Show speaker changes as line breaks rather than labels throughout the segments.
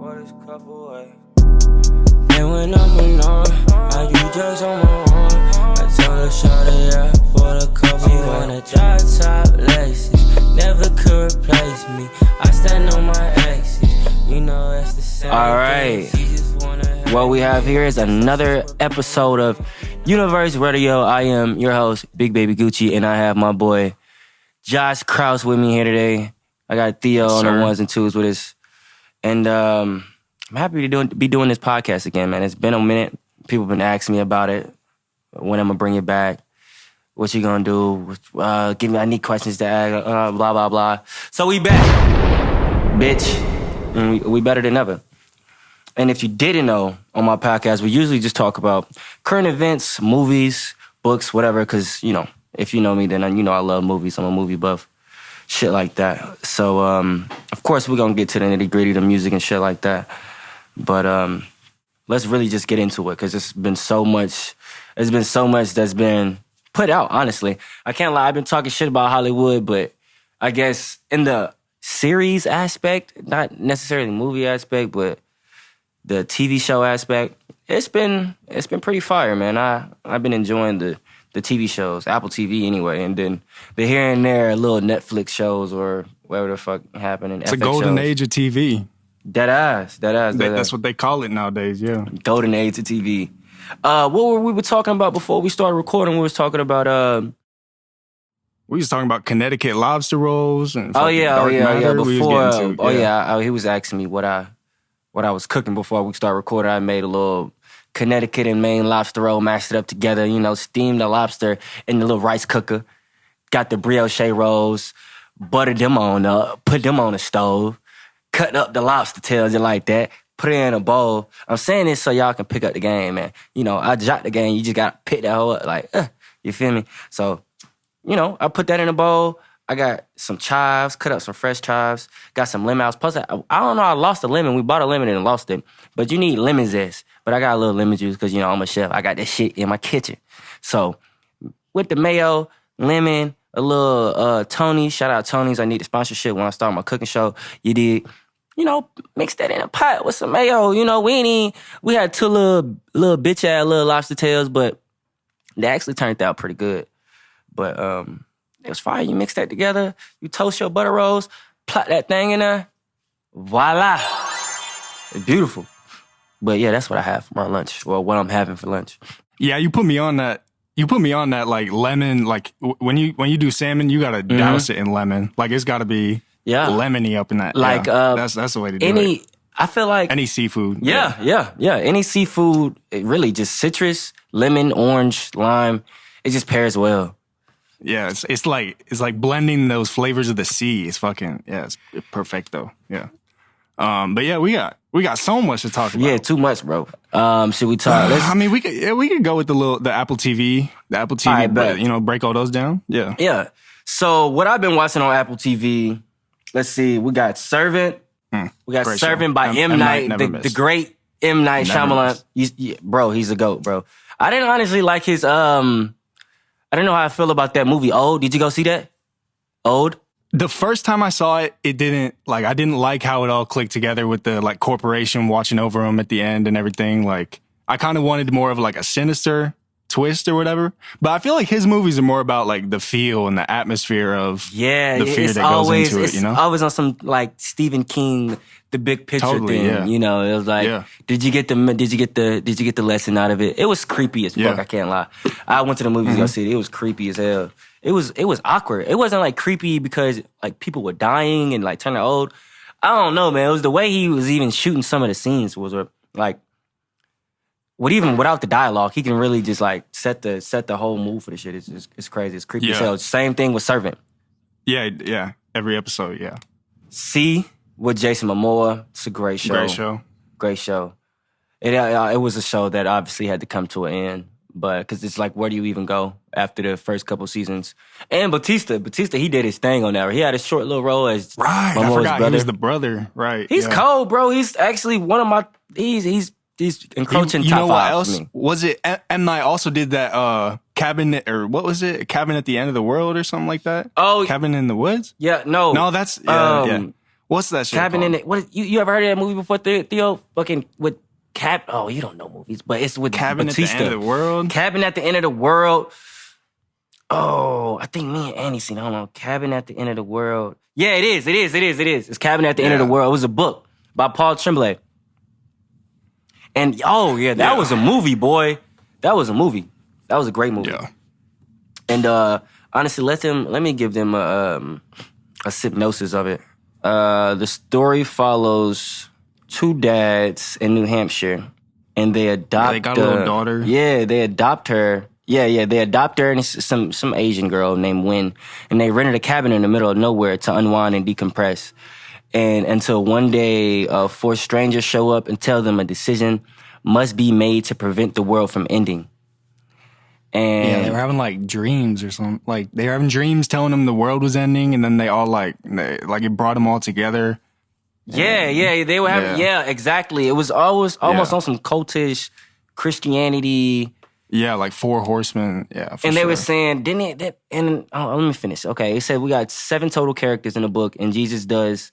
for this couple ways. And when I'm alone, I do drugs on my own. I told her shawty I bought a couple. She wanna drop top laces, never could replace me. I stand on my exes, you know that's the same. All right. What we have here is another episode of Universe Radio. I am your host, BIGBABYGUCCI, and I have my boy Josh Kraus with me here today. I got Theo on the ones and twos with us. And I'm happy to be doing this podcast again, man. It's been a minute. People have been asking me about it. When I'm going to bring it back. What you going to do? I need questions to ask. Blah, blah, blah. So we back, bitch. And we better than ever. And if you didn't know, on my podcast, we usually just talk about current events, movies, books, whatever. Because, you know, if you know me, then you know I love movies. I'm a movie buff. Shit like that. So, of course, we're going to get to the nitty-gritty, the music and shit like that. But let's really just get into it because it's been so much that's been put out, honestly. I can't lie. I've been talking shit about Hollywood, but I guess in the series aspect, not necessarily movie aspect, but the TV show aspect, it's been pretty fire, man. I've been enjoying the TV shows, Apple TV anyway, and then the here and there little Netflix shows or whatever the fuck happening.
It's a golden age of TV.
Dead ass.
That's what they call it nowadays, yeah.
Golden age of TV. What were we talking about before we started recording? We was talking about
we was talking about Connecticut lobster rolls and
Dark Matter. Before
he
was asking me what I was cooking before we started recording. I made a little Connecticut and Maine lobster roll, mashed it up together, you know, steamed the lobster in the little rice cooker. Got the brioche rolls, buttered them on up, put them on the stove, cut up the lobster tails and like that, put it in a bowl. I'm saying this so y'all can pick up the game, man. You know, I jot the game, you just gotta pick that whole up, like, you feel me? So, you know, I put that in a bowl. I got some chives, cut up some fresh chives, got some lemon. Plus, I don't know, I lost a lemon. We bought a lemon and lost it. But you need lemon zest. But I got a little lemon juice because, you know, I'm a chef. I got that shit in my kitchen. So, with the mayo, lemon, a little Tony's. Shout out Tony's. I need the sponsorship when I start my cooking show. You did, you know, mix that in a pot with some mayo. You know, we had two little bitch-ass little lobster tails, but they actually turned out pretty good. But, it was fire. You mix that together. You toast your butter rolls, plop that thing in there. Voila. It's beautiful. But yeah, that's what I have for my lunch. Well, what I'm having for lunch.
Yeah, you put me on that. Like lemon. Like when you do salmon, you gotta douse it in lemon. Like it's gotta be lemony up in that.
Like
that's the way to do it.
I feel like
any seafood.
Yeah. Any seafood. It really just citrus, lemon, orange, lime. It just pairs well.
Yeah, it's like blending those flavors of the sea. It's it's perfecto. Yeah. But yeah, we got so much to talk about.
Yeah, too much, bro. Should we talk?
I mean, we could go with the Apple TV. The Apple TV,
right,
but, you know, break all those down. Yeah.
Yeah. So what I've been watching on Apple TV, let's see, we got Servant. We got Servant by M. Night, the great M. Night Shyamalan. Bro, he's a GOAT, bro. I didn't honestly like his I don't know how I feel about that movie, Old. Did you go see that? Old?
The first time I saw it, I didn't like how it all clicked together with the like corporation watching over him at the end and everything. Like I kind of wanted more of like a sinister twist or whatever. But I feel like his movies are more about like the feel and the atmosphere of the fear that goes into it, you know?
It's always on some like Stephen King, the big picture thing.
Yeah.
You know, it was like, did you get the lesson out of it? It was creepy as fuck, I can't lie. I went to the movies to go see it. It was creepy as hell. It was awkward. It wasn't like creepy because like people were dying and like turning old. I don't know, man. It was the way he was even shooting some of the scenes was like, even without the dialogue, he can really just like set the whole mood for the shit. It's crazy. It's creepy as hell. Same thing with Servant.
Yeah. Every episode, yeah.
See with Jason Momoa. It's a great show. Great show. It was a show that obviously had to come to an end, but because it's like, where do you even go after the first couple seasons? And Batista, he did his thing on there. He had a short little role as
Momoa's brother. He was the brother, right?
He's cold, bro. He's actually one of my. He's encroaching
you
top
know
5
what else?
For me.
Was it M. Night also did that Cabin, or what was it? Cabin at the End of the World or something like that?
Oh,
Cabin in the Woods?
Yeah, no.
No, that's, What's that shit
Cabin
called?
in the... You ever heard of that movie before, Theo? Fucking with Oh, you don't know movies, but it's with
Cabin
Batista.
at the End of the World?
Cabin at the End of the World. Oh, I think me and Annie seen it. I don't know. Cabin at the End of the World. Yeah, it is. It's Cabin at the End of the World. It was a book by Paul Tremblay. And, that was a movie, boy. That was a movie. That was a great movie.
Yeah.
And honestly, let me give them a synopsis of it. The story follows two dads in New Hampshire, and they adopt.
They got a little daughter.
Yeah, they adopt her. Yeah, they adopt her, and it's some Asian girl named Win, and they rented a cabin in the middle of nowhere to unwind and decompress. And until one day, four strangers show up and tell them a decision must be made to prevent the world from ending. And
they were having like dreams or something. Like they were having dreams telling them the world was ending, and then they all it brought them all together.
They were having exactly. It was almost on some cultish Christianity.
Yeah, like Four Horsemen. Yeah,
and they were saying, didn't it? Let me finish. Okay, it said we got 7 total characters in the book, and Jesus does.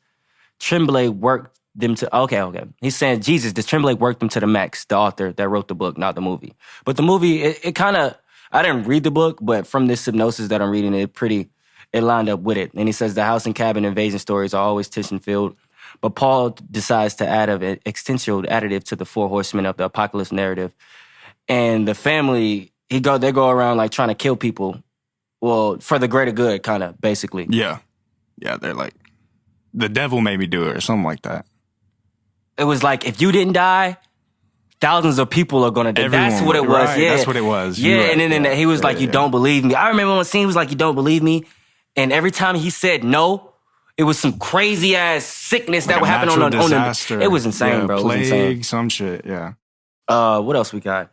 Tremblay worked them to. Okay. He's saying Jesus, does Tremblay work them to the max? The author that wrote the book, not the movie. But the movie, it kind of. I didn't read the book, but from this synopsis that I'm reading, it lined up with it. And he says the house and cabin invasion stories are always tension-filled, but Paul decides to add an existential additive to the Four Horsemen of the apocalypse narrative. And the family, they go around like trying to kill people, well, for the greater good, kind of, basically.
Yeah, they're like, the devil made me do it or something like that.
It was like, if you didn't die, thousands of people are gonna die. That's what it was.
Right,
yeah,
that's what it was.
Yeah, right. And then he was like, "You don't believe me." I remember one scene he was like, "You don't believe me," and every time he said no, it was some crazy ass sickness that would happen on the. It was insane, bro.
Plague,
it was insane.
Some shit. Yeah.
What else we got?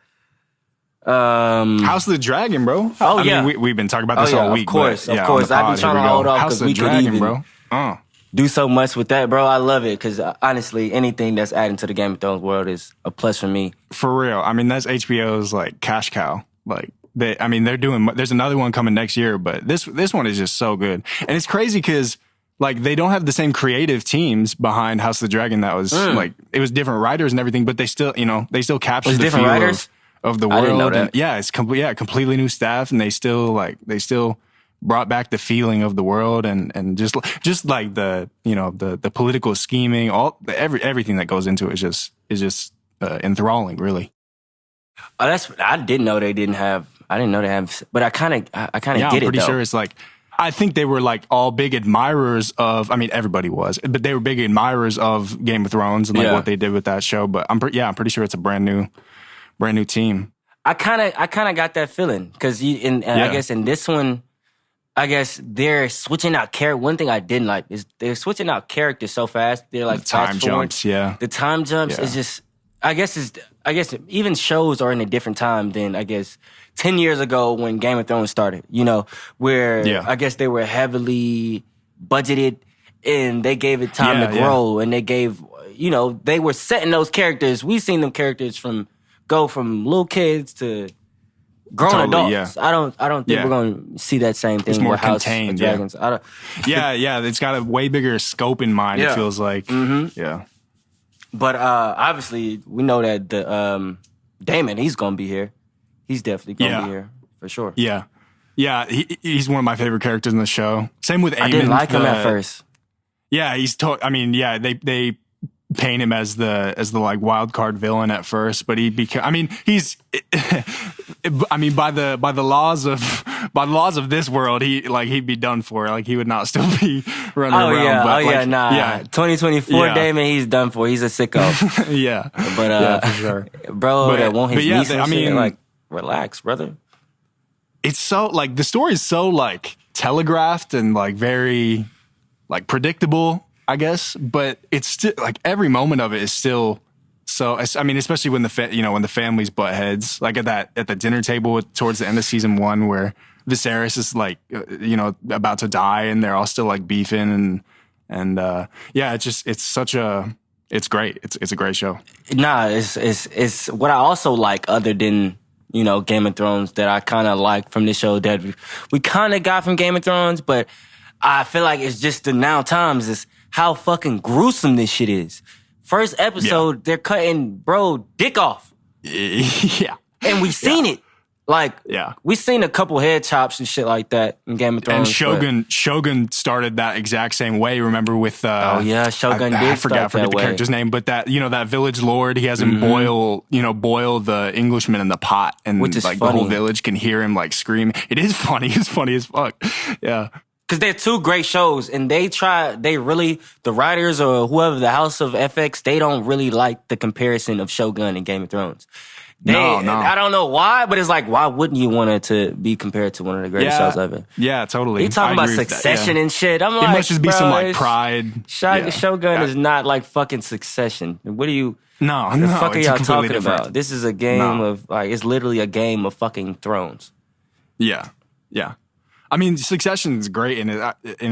House of the Dragon, bro. I mean, we've been talking about this all week.
Of course. I've been trying to hold off because we could even
bro.
Do so much with that, bro. I love it because honestly, anything that's adding to the Game of Thrones world is a plus for me.
For real. I mean, that's HBO's like cash cow. Like they're doing. There's another one coming next year, but this one is just so good, and it's crazy because like they don't have the same creative teams behind House of the Dragon. That was like it was different writers and everything, but they still captured the
different
feel
writers
of the world.
I didn't know that.
And it's completely new staff, and they still brought back the feeling of the world and just like the the political scheming, everything that goes into it is just enthralling, really.
Oh, I didn't know they didn't have. I didn't know they have, but I kind of get it.
I'm pretty sure it's like. I think they were like all big admirers of. I mean, everybody was, but they were big admirers of Game of Thrones and like what they did with that show. But I'm pretty sure it's a brand new team.
I kind of got that feeling because I guess in this one. I guess they're switching out character. One thing I didn't like is they're switching out characters so fast. They're like
the time jumps. Yeah,
the time jumps is just. I guess even shows are in a different time than I guess 10 years ago when Game of Thrones started. Where I guess they were heavily budgeted and they gave it time to grow and they gave they were setting those characters. We've seen them characters go from little kids to. Grown adults. Yeah. I don't think we're going to see that same thing.
It's more
with House
contained.
Of Dragons.
It's got a way bigger scope in mind. It feels like.
Mm-hmm.
Yeah.
But obviously, we know that the Damon, he's going to be here. He's definitely going to be here for sure.
Yeah, he's one of my favorite characters in the show. Same with Aemon.
I didn't like him at first.
Yeah, they paint him as the like wild card villain at first, but he became. I mean, he's. I mean, by the laws of this world, he'd be done for. Like he would not still be running around.
Nah. 2024 Damon, he's done for. He's a sicko.
Yeah,
but
for sure,
bro. That won't his niece.
I mean,
like relax, brother.
It's so like the story is so like telegraphed and like very like predictable. I guess, but it's still like every moment of it is still so. I mean, especially when when the families butt heads, like at the dinner table towards the end of season 1, where Viserys is like about to die and they're all still like beefing and it's great. It's a great show.
Nah, it's what I also like other than Game of Thrones that I kind of like from this show that we kind of got from Game of Thrones, but I feel like it's just the now times is how fucking gruesome this shit is. First episode, they're cutting dick off.
Yeah.
And we seen it. Like,
Yeah.
we seen a couple head chops and shit like that in Game of Thrones.
And Shogun started that exact same way. Remember with
Shogun
I
did
forget
start that
the
way.
character's name, but that that village lord, he has him boil the Englishman in the pot, and
Which is
like
funny.
the whole village can hear him like scream. It is funny. It's funny as fuck. Yeah.
Because they're two great shows, and the writers or whoever, the House of FX, they don't really like the comparison of Shogun and Game of Thrones.
No.
I don't know why, but it's like, why wouldn't you want it to be compared to one of the greatest shows ever?
Yeah, totally.
You talking
I
about
agree with that,
Succession and shit. I'm
It
like,
must just be some like
it's-
pride.
Shogun is not like fucking Succession. What are you...
No,
The fuck are
it's
y'all
completely
talking
different.
about? This is a game of, like, it's literally a game of fucking Thrones.
Yeah. I mean, Succession is great in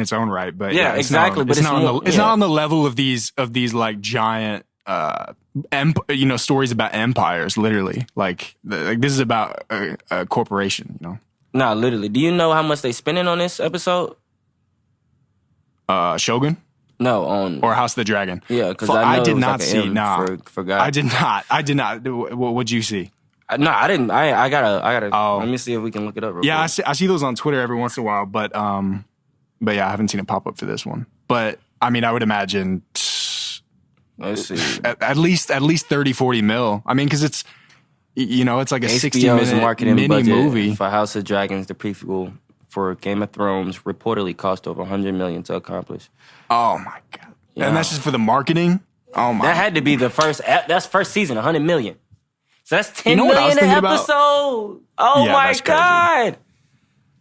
its own right, but
Yeah, exactly, but it's more-
it's not on the level of these like giant stories about empires. Literally, like this is about a corporation.
Nah, literally. Do you know how much they spending on this episode?
Shogun
No, on...
or House of the Dragon.
Yeah, because
I
I know
did
it was
not
like an
see.
M
No,
for God.
I did not. What'd you see?
No, I didn't. I gotta.
Oh.
Let me see if we can look it up. Real
Yeah,
quick.
I see those on Twitter every once in a while, but yeah, I haven't seen it pop up for this one. But I mean, I would imagine
Let's see.
at least 30, 40 mil. I mean, because it's it's like a
HBO's
60-minute
marketing
mini
budget
movie.
for House of Dragons, the prequel for Game of Thrones, reportedly cost over $100 million to accomplish.
Oh my god!
Yeah.
And that's just for the marketing. Oh my!
That had to be the first. That's first season, $100 million. So that's $10
You know what I was
million an
thinking about?
episode. Oh
Yeah,
my
that's crazy.
god!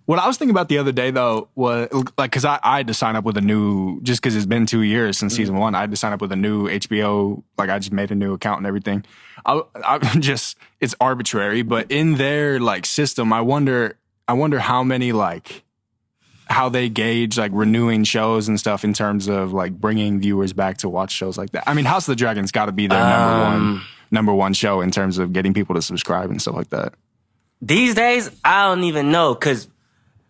What I was thinking about the other day though was like because I had to sign up with a new just because it's been 2 years since season 1. I had to sign up with a new HBO. Like I just made a new account and everything. I just it's arbitrary, but in their like system, I wonder how many like how they gauge like renewing shows and stuff in terms of like bringing viewers back to watch shows like that. I mean, House of the Dragon's got to be their number one show in terms of getting people to subscribe and stuff like that.
These days, I don't even know, because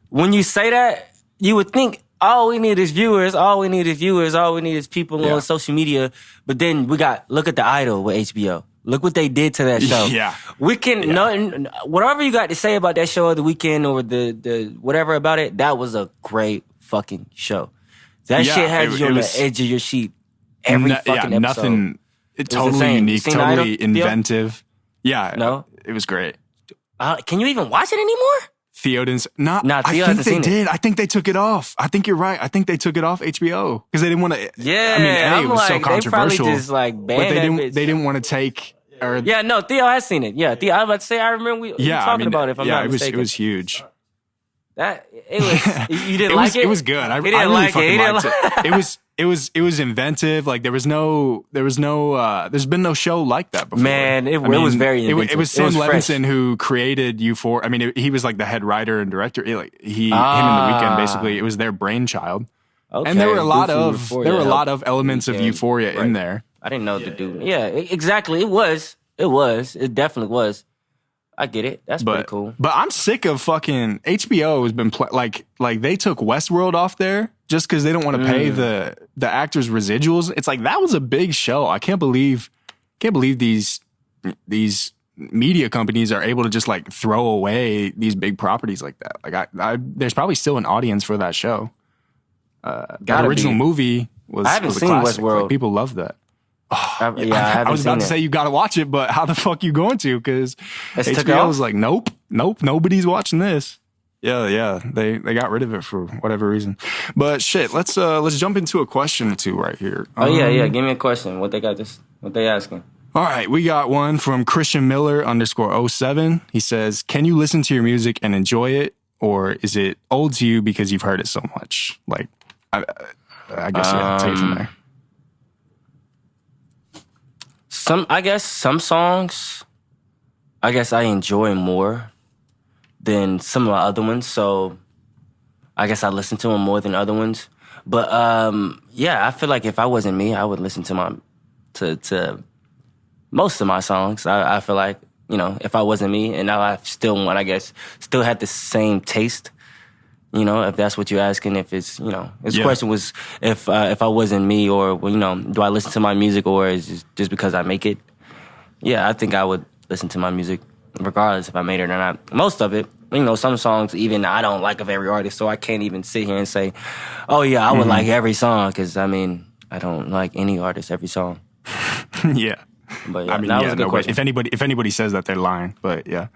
when you say that, you would think all we need is viewers, all we need is people on social media. But then look at The Idol with HBO. Look what they did to that show.
Yeah.
We can, whatever you got to say about that show of the weekend or the whatever about it, that was a great fucking show. That shit had you on the edge of your seat every fucking episode.
Nothing. Totally
insane.
unique,
You seen
totally
Idol, Theo?
inventive. Yeah,
No?
it was great.
Can you even watch it anymore?
Theo didn't.
Nah, Theo
I think
hasn't
they
seen it.
did. I think they took it off. I think you're right. I think they took it off HBO because they didn't want to.
Yeah,
I mean, it was so
they probably
controversial.
just like
but
banned
they
that
didn't.
bitch.
They didn't want to take. Or
Yeah, no, Theo has seen it. Yeah, Theo, I was about to say, I remember we were talking about it, if I'm not mistaken.
it was huge.
You didn't like it?
It was good. I
He
really
didn't like it.
fucking
He didn't
liked it. It was inventive. Like there's been no show like that before.
Man, it was very inventive.
It was
It
Sam
was fresh.
Levinson who created Euphoria. I mean, he was like the head writer and director. Him and The Weeknd, basically, it was their brainchild.
Okay,
And there were a lot
Goofy
of
Euphoria
elements of
Weeknd.
Euphoria in
Right.
there.
I didn't know the dude. Yeah, exactly. It was. It definitely was. I get it. That's pretty cool.
But I'm sick of fucking HBO has been like they took Westworld off there just because they don't want to pay the actors residuals. It's like that was a big show. I can't believe these media companies are able to just like throw away these big properties like that. Like there's probably still an audience for that show. That original movie was.
I haven't
was a
seen
classic.
Westworld.
Like, people love that.
I haven't
I was about
seen
to say you got to watch it, but how the fuck you going to? Because
It's took
HBO
off?
was like, nope, nobody's watching this. Yeah, they got rid of it for whatever reason. But shit, let's jump into a question or two right here.
Yeah. Give me a question. What they asking?
All right, we got one from Christian Miller _07. He says, "Can you listen to your music and enjoy it, or is it old to you because you've heard it so much?" Like, I guess take it from there.
I guess some songs, I guess I enjoy more than some of the other ones. So I guess I listen to them more than other ones. But I feel like if I wasn't me, I would listen to to most of my songs. I feel like, if I wasn't me, and now I still had the same taste, You know, if that's what you're asking, if it's, you know, his
Yeah.
question was if I wasn't me, or, you know, do I listen to my music, or is it just because I make it? Yeah, I think I would listen to my music regardless if I made it or not. Most of it, you know, some songs even I don't like of every artist, so I can't even sit here and say, oh yeah, I would like every song, because I mean, I don't like any artist every song.
Yeah.
But yeah,
I mean,
that
yeah,
was a good
no,
question.
if anybody says that, they're lying. But yeah,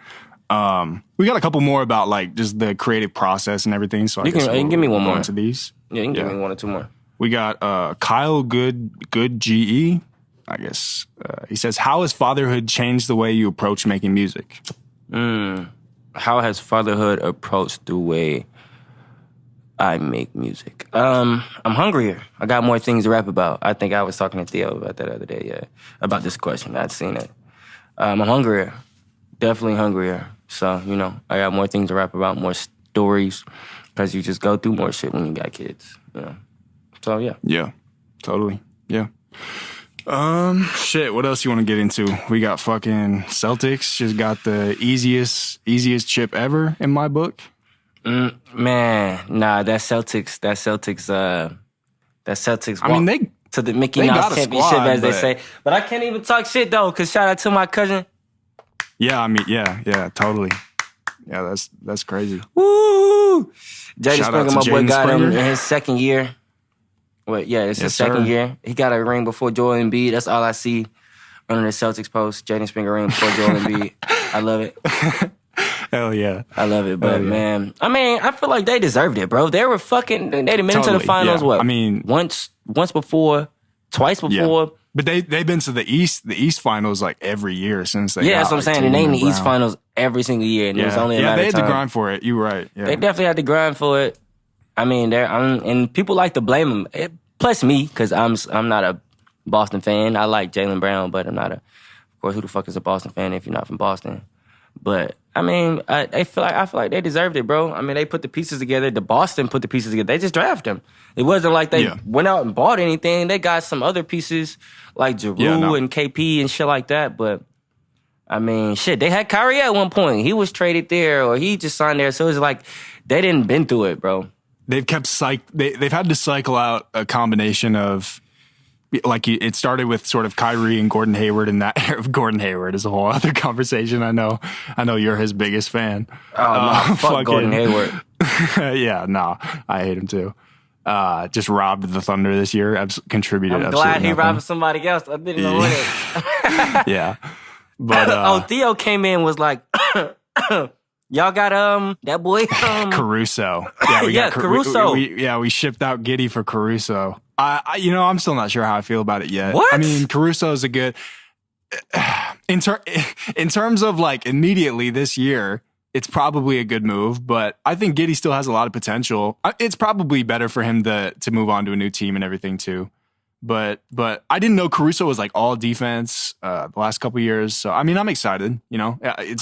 we got a couple more about like just the creative process and everything. So I
You can-
guess
you can give me one
we'll go
more.
into these.
Yeah, you can give
Yeah.
me one or two more.
We got Kyle Good GE. I guess he says, "How has fatherhood changed the way you approach making music?"
How has fatherhood approached the way I make music? I'm hungrier. I got more things to rap about. I think I was talking to Theo about that the other day, yeah, about this question. I'd seen it. I'm hungrier. Definitely hungrier. So, you know, I got more things to rap about, more stories, because you just go through more shit when you got kids, you know. So, yeah.
Yeah, totally. Yeah. Shit. What else you want to get into? We got fucking Celtics. Just got the easiest chip ever in my book.
Man, nah, that Celtics.
I mean, they
to the Mickey
they
Mouse
got a
Championship,
squad,
as they
but-
say. But I can't even talk shit though, because shout out to my cousin.
Yeah, I mean, yeah, totally. Yeah, that's crazy.
Woo! Jaden
Shout out
Springer,
to
my boy,
Jaden
got him
Springer.
in his second year. Well, yeah, it's his
Yes,
second
sir.
year. He got a ring before Joel Embiid. That's all I see under the Celtics post. Jaden Springer ring before Joel Embiid. I love it.
Hell yeah.
I love it. But,
Hell yeah.
man, I mean, I feel like they deserved it, bro. They were fucking, they'd been into the
Totally,
finals,
yeah.
what?
I mean-
once before, twice
Yeah.
before.
But they've been to the East finals like every year since they
Yeah,
got,
that's what I'm
like,
saying. And they in the
Tatum and
East
Brown.
Finals every single year. And it was only a
Yeah,
matter
they
of
had
time.
to grind for it. You're right. Yeah.
They definitely had to grind for it. I mean, and people like to blame them. Plus me, because I'm not a Boston fan. I like Jaylen Brown, but I'm not of course, who the fuck is a Boston fan if you're not from Boston? But I mean, I feel like they deserved it, bro. I mean, they put the pieces together. The Boston put the pieces together. They just drafted them. It wasn't like they went out and bought anything. They got some other pieces like Giroux and KP and shit like that. But I mean, shit, they had Kyrie at one point. He was traded there, or he just signed there. So it's like they didn't been through it, bro.
They've kept they've had to cycle out a combination of, like, it started with sort of Kyrie and Gordon Hayward, and that Gordon Hayward is a whole other conversation. I know you're his biggest fan.
Oh, no, fuck Gordon Hayward.
Yeah, nah, I hate him too. Just robbed the Thunder this year. Contributed.
I'm glad he
absolutely
robbed
nothing.
somebody else. I didn't know it.
Yeah, but
Theo came in, was like, y'all got that boy
Caruso. Yeah, we
Yeah,
got
Caruso.
We shipped out Giddey for Caruso. I'm still not sure how I feel about it yet.
What?
I mean, Caruso is a good in terms of like immediately this year. It's probably a good move, but I think Giddey still has a lot of potential. It's probably better for him to move on to a new team and everything too. But I didn't know Caruso was like all defense the last couple years. So I mean, I'm excited. You know,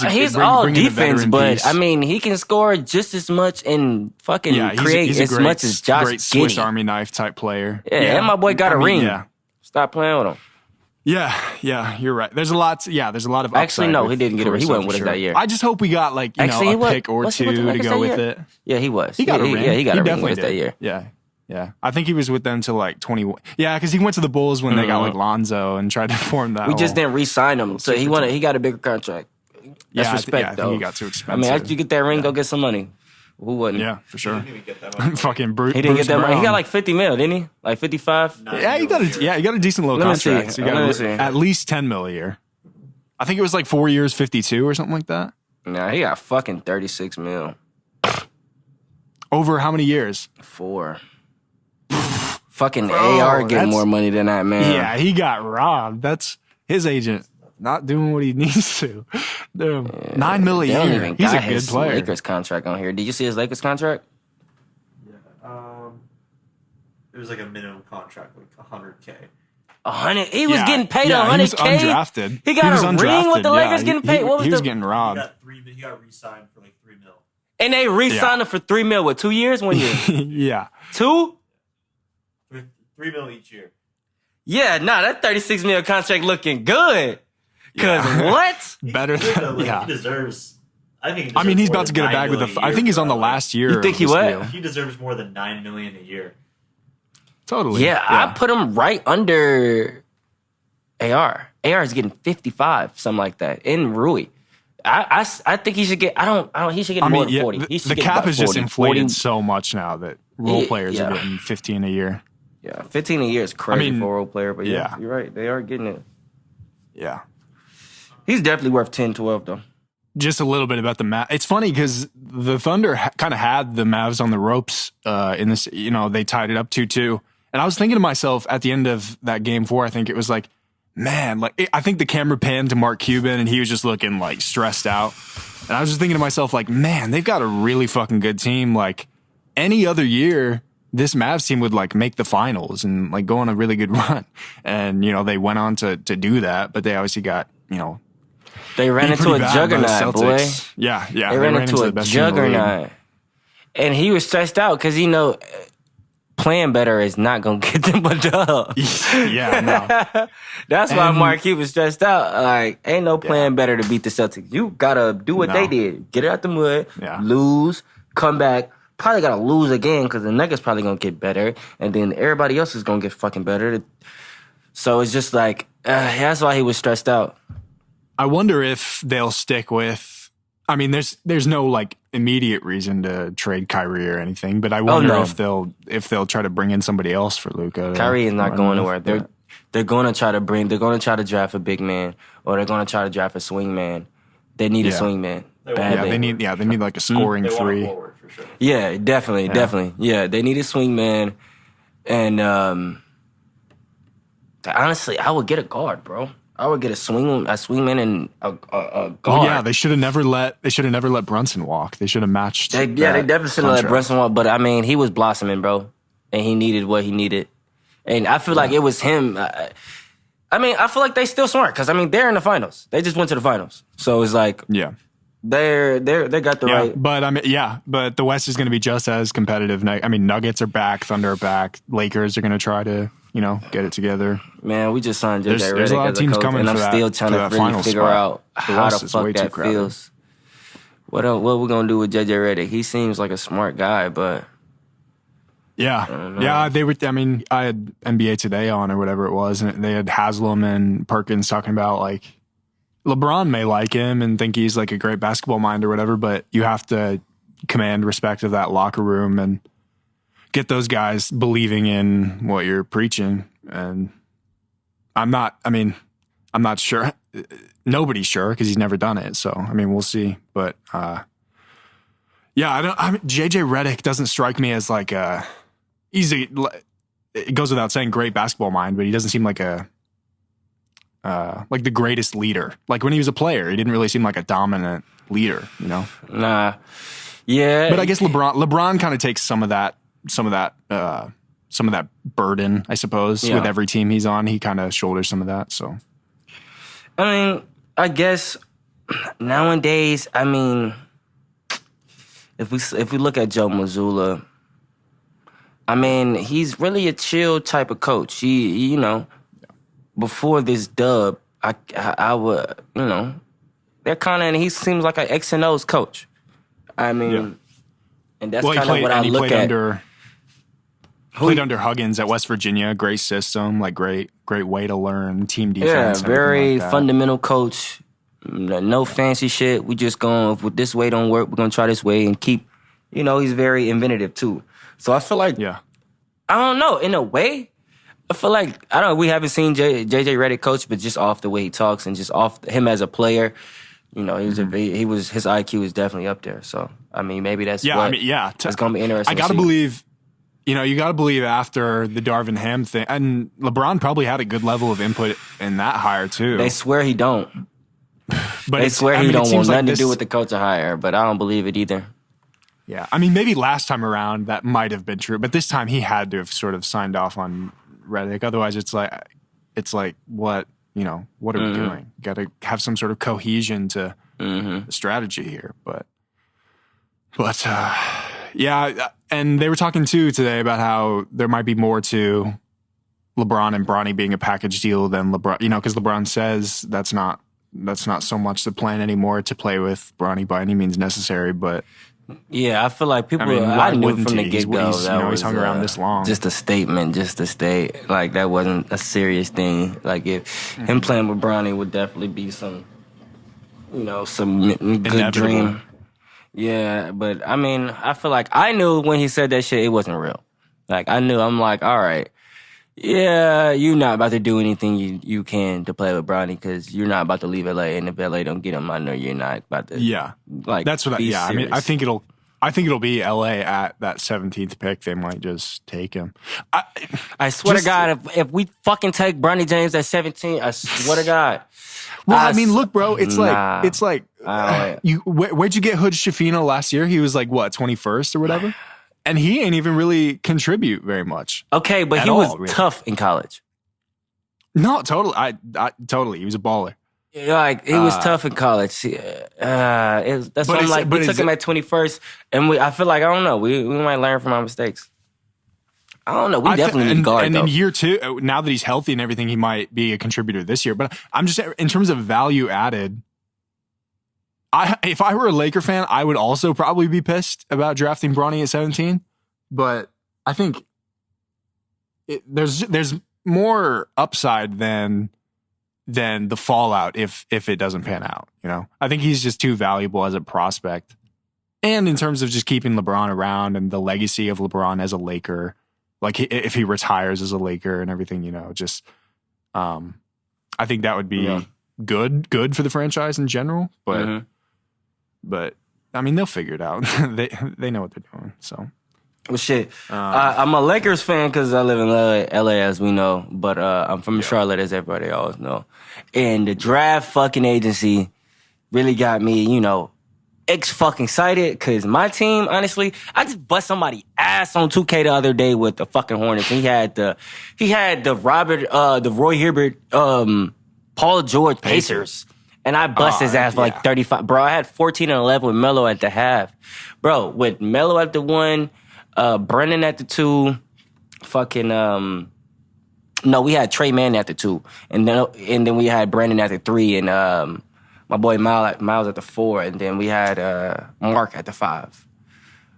he's all defense, but I mean, he can score just as much and fucking create
he's a
as
great,
much as Josh
great Swiss
Giddey.
Army knife type player.
Yeah, and my boy got a ring.
Yeah.
Stop playing with him.
Yeah, you're right. There's a lot of upside.
Actually, no,
with
he didn't get a ring. He
Caruso
wasn't with
for
us that year.
I just hope we got like a pick or
was he
two
with the
to
Lakers
go
that
with
year?
it.
Yeah, he was.
He got a ring.
Yeah, he got a ring
definitely
with us that
did.
year.
Yeah. I think he was with them till like 21. Yeah, because he went to the Bulls when they got like Lonzo and tried to form that.
We just didn't re-sign him, so he got a bigger contract. That's respect,
I
though.
think he got too expensive.
I mean, after you get that ring, go get some money. Who wouldn't?
Yeah, for sure.
He didn't even get that much.
Fucking Bruce.
He didn't get that money. He
Brown.
got like 50 mil, didn't he? Like 55?
Yeah, he got a decent little
Let me see.
contract. So you
Let me
got
see.
at least 10 mil a year. I think it was like 4 years, 52 or something like that.
Nah, he got fucking 36 mil.
Over how many years?
4. Fucking AR getting
that's-
more money than that, man.
Yeah, he got robbed. That's his agent not doing what he needs to. Dude, 9 mil a
They don't
year.
even
He's
got
a good
his
player.
Lakers contract on here. Did you see his Lakers contract?
It was like a minimum contract, like $100K.
100. He was
Yeah,
getting paid
yeah, he was
$100K.
undrafted.
He got
was
a ring
undrafted,
with the
yeah.
Lakers getting paid. What was
he was
the-
getting
He
robbed.
got re-signed for like $3 million.
And they re-signed
Yeah.
him for $3 million. What, 2 years? 1 year?
Yeah.
2?
$3 million each year.
Yeah, nah, that 36 million contract looking good. Cause what?
He's
Better
good,
than-
though. Like,
yeah.
he deserves. I think.
I mean, he's about to get a bag with the. I think he's on the last year.
You think he what?
He deserves more than $9 million a year.
Totally.
Yeah, I put him right under AR. AR is getting 55, something like that, in Rui. I think he should get. He should get more than 40. He should
the
get
cap
about
is just
40,
inflated
40.
so much now that role players are getting 15 a year.
Yeah, 15 a year is crazy for a role player, but yeah, you're right. They are getting it.
Yeah.
He's definitely worth 10, 12, though.
Just a little bit about the Mavs. It's funny because the Thunder kind of had the Mavs on the ropes in this. You know, they tied it up 2-2. And I was thinking to myself at the end of that game 4, I think it was like, man, like I think the camera panned to Mark Cuban and he was just looking like stressed out. And I was just thinking to myself, like, man, they've got a really fucking good team. Like any other year, this Mavs team would like make the finals and like go on a really good run. And, you know, they went on to do that, but they obviously got, you know,
they ran into a juggernaut, boy.
Yeah.
They ran into a juggernaut. And he was stressed out because, you know, playing better is not going to get them a dub.
Yeah, no.
That's why Mark Cuban was stressed out. Like, ain't no playing better to beat the Celtics. You got to do what they did. Get it out the mud, lose, come back. Probably got to lose again because the Nuggets probably going to get better. And then everybody else is going to get fucking better. So it's just like, that's why he was stressed out.
I wonder if they'll stick with. I mean, there's no like immediate reason to trade Kyrie or anything, but I wonder if they'll try to bring in somebody else for Luka.
Kyrie is not going nowhere. They're going to try to draft a big man, or they're going to try to draft a swing man. They need a swing man.
They need like a scoring
they
three.
Want a forward, for sure.
Yeah, definitely. Yeah, they need a swing man, and honestly, I would get a guard, bro. I would get a swingman and a guard.
Well, yeah, they should have never let Brunson walk. They should have matched.
They definitely should have let Brunson walk. But I mean, he was blossoming, bro, and he needed what he needed. And I feel like it was him. I mean, I feel like they still smart because I mean they're in the finals. They just went to the finals, so it's like they got the right.
But the West is going to be just as competitive. I mean, Nuggets are back, Thunder are back, Lakers are going to try to get it together.
Man, we just signed JJ Redick
there's a lot of
as a
teams
coach,
coming
and I'm
for
still
that,
trying to really figure out how the fuck that feels. What we gonna do with JJ Redick? He seems like a smart guy, but
they were. I mean, I had NBA Today on or whatever it was, and they had Haslam and Perkins talking about like LeBron may like him and think he's like a great basketball mind or whatever, but you have to command respect of that locker room and get those guys believing in what you're preaching. And I'm not sure. Nobody's sure because he's never done it. So, I mean, we'll see. But, JJ Redick doesn't strike me as like it goes without saying, great basketball mind, but he doesn't seem like like the greatest leader. Like when he was a player, he didn't really seem like a dominant leader, you know?
Nah. Yeah.
But I guess LeBron kind of takes some of that burden, I suppose, with every team he's on. He kind of shoulders some of that. So,
I mean, I guess nowadays, I mean, if we look at Joe Mazzulla, I mean, he's really a chill type of coach. He before this dub, I would, they're kind of, and he seems like an X and O's coach. I mean, and that's kind of what I look at.
Played under Huggins at West Virginia. Great system, like great way to learn team defense.
Yeah, very fundamental coach. No fancy shit. We just going, if this way don't work, we're going to try this way and keep, he's very inventive too. So I feel like, I don't know, in a way, I feel like, we haven't seen JJ Redick coach, but just off the way he talks and just off him as a player, his IQ is definitely up there. So, I mean, maybe that's it's going to be interesting.
I got to believe, you got to believe after the Darvin Ham thing, and LeBron probably had a good level of input in that hire too.
They swear he don't. But they swear he don't want nothing to do with the coach hire, but I don't believe it either.
Yeah, I mean, maybe last time around that might have been true, but this time he had to have sort of signed off on Redick. Otherwise, it's like what what are we doing? Got to have some sort of cohesion to the strategy here, but and they were talking too today about how there might be more to LeBron and Bronny being a package deal than LeBron, because LeBron says that's not that's not so much the plan anymore to play with Bronny by any means necessary. But
yeah, I feel like people.
why
I knew
wouldn't
from the
he?
get go that
he's hung around this long.
Just a statement, just to state like that wasn't a serious thing. Like if him playing with Bronny would definitely be some good
Inevitable.
dream. Yeah, but I mean, I feel like I knew when he said that shit, it wasn't real. Like I knew. I'm like, all right. Yeah, you're not about to do anything you can to play with Bronny because you're not about to leave LA, and if LA don't get him, I know you're not about to.
Yeah,
like
that's what.
Serious.
I mean, I think it'll be LA at that 17th pick. They might just take him.
I swear to God, if we fucking take Bronny James at 17, I swear to God.
Well, I mean, look, bro, it's like where'd you get Hood Schifino last year? He was like what 21st or whatever. And he ain't even really contribute very much.
Okay, but he was tough in college.
No, totally. I totally. He was a baller.
Like he was tough in college. That's what I'm like. We took him at 21st, and I feel like I don't know. We might learn from our mistakes. I don't know. We definitely need a guard.
And in year 2, now that he's healthy and everything, he might be a contributor this year. But I'm just in terms of value added. If I were a Laker fan, I would also probably be pissed about drafting Bronny at 17. But I think there's more upside than the fallout if it doesn't pan out. You know, I think he's just too valuable as a prospect, and in terms of just keeping LeBron around and the legacy of LeBron as a Laker, like if he retires as a Laker and everything, just I think that would be good for the franchise in general, but. But I mean, they'll figure it out. they know what they're doing. So,
well, shit. I'm a Lakers fan because I live in LA, as we know. But I'm from Charlotte, as everybody always know. And the draft fucking agency really got me, fucking excited. Because my team, honestly, I just bust somebody's ass on 2K the other day with the fucking Hornets. And he had the Roy Hibbert, Paul George Pacers. And I bust his ass for like 35. Bro, I had 14 and 11 with Melo at the half. Bro, with Melo at the 1, Brennan at the 2, fucking, no, we had Trey Mann at the 2. And then we had Brandon at the 3 and my boy Miles at the 4. And then we had Mark at the 5.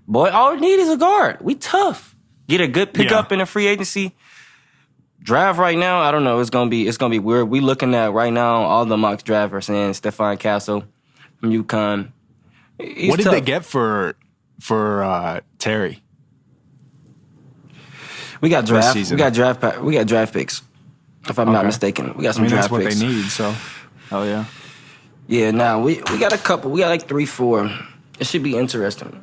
Boy, all we need is a guard. We tough. Get a good pickup in the free agency. Draft right now, I don't know. It's gonna be weird. We looking at right now all the mock draft are saying Stephon Castle from UConn. He's
what did
tough.
they get for Terry?
We got draft.
season?
We got draft picks. If I'm not mistaken, we got some draft
that's
picks.
what they need. So, oh yeah,
yeah. Now we got a couple. We got like 3, 4. It should be interesting.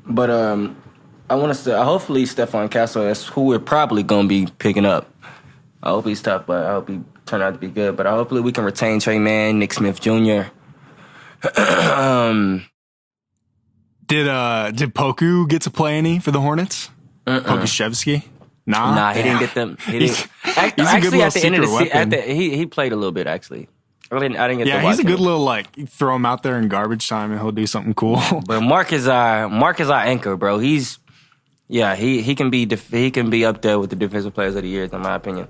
But I want to say hopefully Stephon Castle. That's who we're probably gonna be picking up. I hope he's tough, but I hope he turn out to be good. But hopefully we can retain Trey Mann, Nick Smith Jr.
Did Poku get to play any for the Hornets? Pokuševski?
Nah, he didn't get them. He didn't. Actually, at the end of the season, he played a little bit. Actually, I didn't get to watch him.
Yeah, he's a good little throw him out there in garbage time and he'll do something cool.
But Mark is our anchor, bro. He can be up there with the defensive players of the year, in my opinion.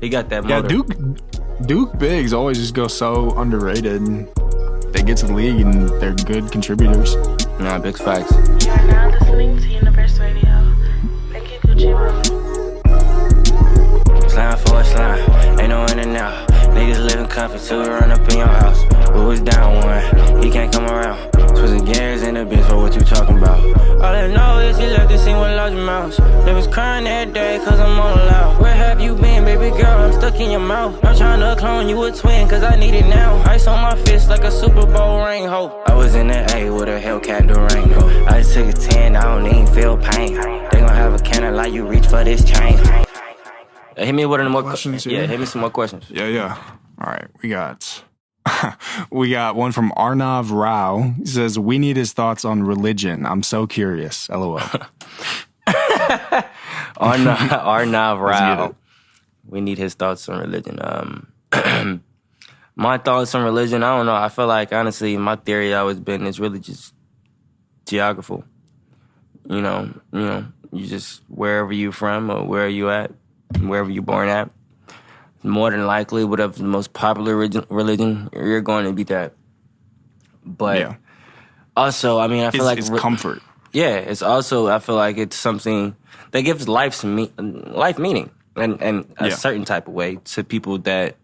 He got that motor.
Yeah, Duke bigs always just go so underrated. They get to the league and they're good contributors.
Nah, big facts.
You are now listening to Universe Radio. Thank you, Gucci Room.
Slime for a slime, ain't no in and out. Niggas living comfort till we run up in your house. We was down one, he can't come around. Twisting gears in the bitch for what you talking about. All I know is he left the scene with large amounts. They was crying every day cause I'm on loud. Where have you been, baby girl? I'm stuck in your mouth. I'm trying to clone you a twin cause I need it now. Ice on my fist like a Super Bowl ring, ho. I was in the A with a Hellcat Durango. I just took a 10, I don't even feel pain. They gon' have a cannon like you reach for this chain.
Hit me with more
questions.
Yeah, hit me some more questions.
Yeah. All right, we got one from Arnav Rao. He says, we need his thoughts on religion. I'm so curious. LOL.
Arnav Rao. We need his thoughts on religion. My thoughts on religion, I don't know. I feel like, honestly, my theory always been it's really just geographical. You just, wherever you from or where you at, wherever you born at. more than likely, whatever's the most popular religion, you're going to be that. But also, I mean, I feel like
it's comfort.
Yeah, it's also, I feel like it's something that gives life meaning and a certain type of way to people that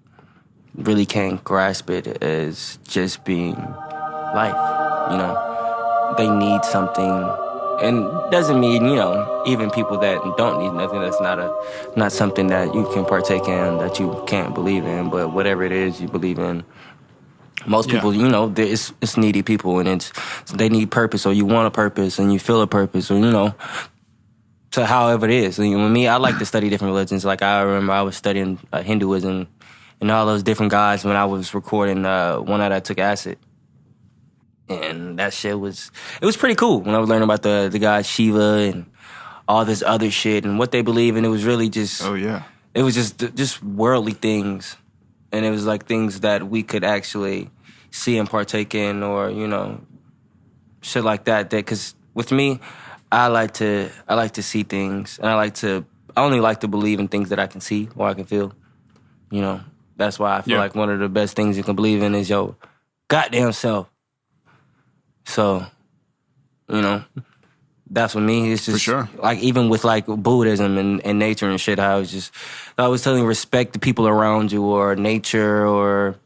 really can't grasp it as just being life. You know, they need something, and doesn't mean, you know, even people that don't need nothing, that's not something that you can partake in, that you can't believe in, but whatever it is you believe in. Most people, you know, it's needy people, and they need purpose, or you want a purpose, and you feel a purpose, or, you know, to however it is. And with me, I like to study different religions. Like, I remember I was studying Hinduism and all those different gods when I was recording one night I took acid. And that shit was pretty cool when I was learning about the god Shiva and all this other shit and what they believe in. It was really just...
Oh, yeah.
It was just worldly things. And it was like things that we could actually see and partake in, or, you know, shit like that. Because with me, I like to see things, and I only like to believe in things that I can see or I can feel. You know, that's why I feel like one of the best things you can believe in is your goddamn self. So, you know, that's what me. It's just, for sure, like, even with like Buddhism and nature and shit, I was telling you, respect the people around you, or nature, or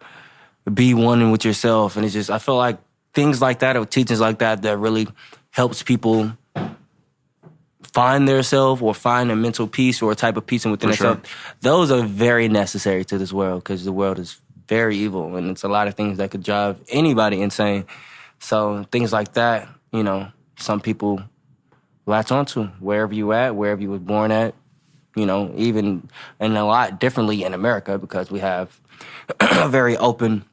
be one with yourself. And it's just, I feel like things like that, or teachings like that really helps people find their self, or find a mental peace, or a type of peace within themselves. Sure. Those are very necessary to this world, because the world is very evil, and it's a lot of things that could drive anybody insane. So things like that, you know, some people latch onto wherever you at, wherever you was born at, you know, even, and a lot differently in America, because we have a very open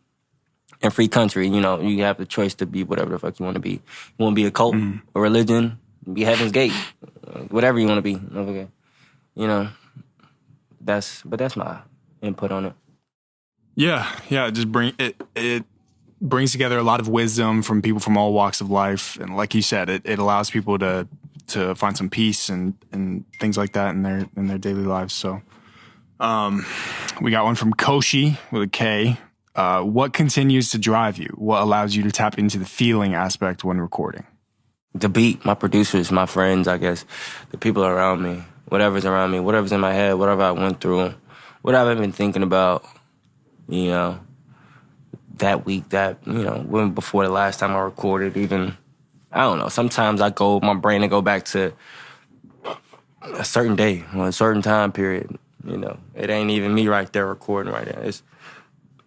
and free country. You know, you have the choice to be whatever the fuck you want to be. You want to be a cult, a religion, be Heaven's Gate, whatever you want to be. Okay. You know, that's my input on it.
Yeah, just it brings together a lot of wisdom from people from all walks of life, and like you said, it allows people to find some peace and things like that in their daily lives. So, we got one from Koshi with a K. What continues to drive you? What allows you to tap into the feeling aspect when recording?
The beat, my producers, my friends, I guess, the people around me, whatever's around me, whatever's in my head, whatever I went through, what I've been thinking about, you know, that week, that, you know, when before the last time I recorded, even, I don't know, sometimes my brain will go back to a certain day or a certain time period, you know. It ain't even me right there recording right now. It's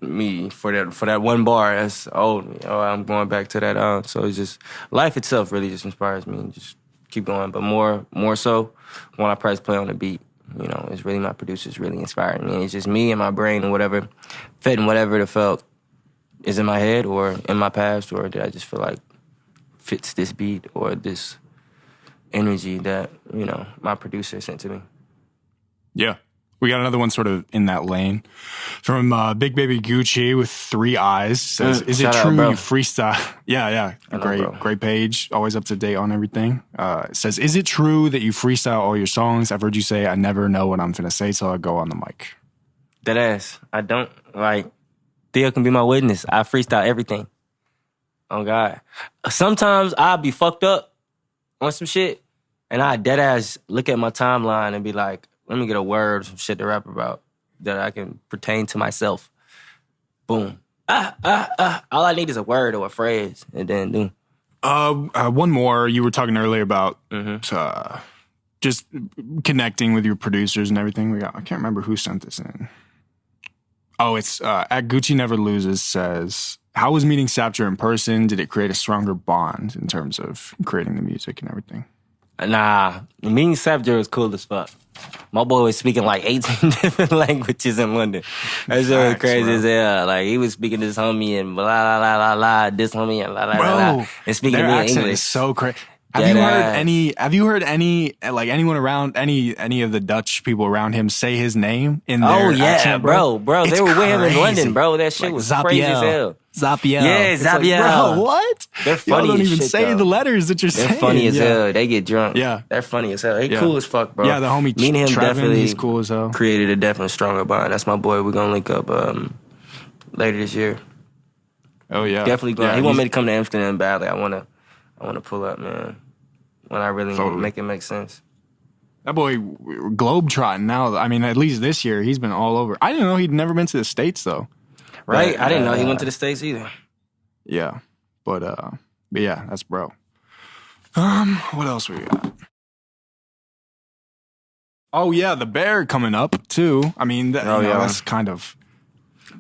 me for that one bar. That's old. Oh, I'm going back to that. So it's just, life itself really just inspires me and just keep going. But more so when I press play on the beat, you know, it's really my producers really inspiring me. It's just me and my brain and whatever fit and whatever it felt is in my head or in my past, or did I just feel like fits this beat or this energy that, you know, my producer sent to me. Yeah.
We got another one sort of in that lane from BIGBABYGUCCI with 3 eyes. Says, is it true you freestyle? Yeah. Great page. Always up to date on everything. It says, is it true that you freestyle all your songs? I've heard you say, I never know what I'm finna say till I go on the mic.
Deadass. I don't, like, Theo can be my witness. I freestyle everything. Oh, God. Sometimes I'll be fucked up on some shit, and I deadass look at my timeline and be like, let me get a word or some shit to rap about that I can pertain to myself. Boom. All I need is a word or a phrase, and then boom.
One more. You were talking earlier about just connecting with your producers and everything. I can't remember who sent this in. Oh, it's at Gucci Never Loses says, how was meeting Sapture in person? Did it create a stronger bond in terms of creating the music and everything?
Nah, meeting Sapture was cool as fuck. My boy was speaking like 18 different languages in London. That's so crazy as hell. Like, he was speaking to this homie and blah, blah, blah, blah, blah, this homie and blah, blah, blah, blah, and speaking to me in English.
Is so crazy. Have you heard any, like, anyone around, any of the Dutch people around him say his name in their accent,
bro. They were with him in London, bro. That shit was crazy as hell.
Zapiel.
Yeah,
It's like,
Zapiel.
bro, what?
They're
Y'all
funny
don't
as
even
shit,
say
though.
the letters that you're
They're
saying.
funny as
Yeah.
hell. They get drunk.
Yeah.
They're funny as hell. They
Yeah.
cool as fuck, bro.
Yeah, the homie
Me and him
Trevin,
definitely
he's cool as hell.
created a definitely stronger bond. That's my boy. We're gonna link up later this year.
Oh yeah,
Definitely going.
Yeah,
He want
he's-
me to come to Amsterdam badly. I wanna pull up, man. When I really
Totally.
make it make sense.
That boy globetrotting now. I mean, at least this year he's been all over. I didn't know he'd never been to the States though.
Right?
But,
I didn't know he went to the States either.
Yeah, but yeah, that's bro. What else we got? Oh yeah, the Bear coming up too. I mean, that's kind of